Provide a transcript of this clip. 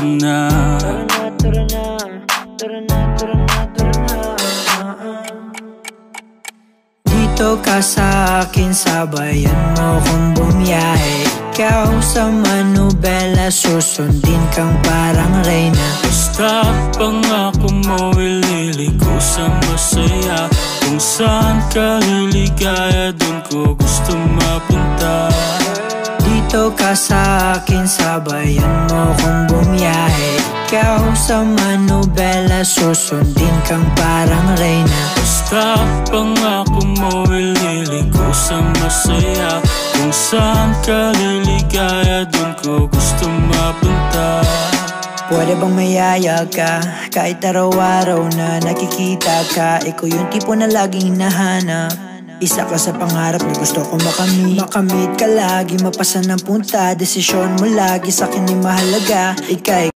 tara na. Tara na, tara na, tara na, tara na, tara na. Dito ka sa akin, sabayan mo kong bumiyahe. Ikaw sa manubela, susundin kang parang reyna. Basta pangako mo, ililiko sa masaya. Kung saan ka liligaya, dun ko gusto mapunta. Dito ka sa akin, sabayan mo kong bumiyahe. Ikaw sa manubela, susundin kang parang reyna. Basta pangako mo, ililiko sa masaya. Kung saan ka liligaya, dun ko gusto mapunta. Pwede bang mayaya ka? Kahit araw-araw na nakikita ka, ikaw yung tipo na laging hinahanap. Isa ka sa pangarap na gusto ko makamit ka lagi, mapasa ng punta. Desisyon mo lagi sa'kin ay mahalaga. Ika'y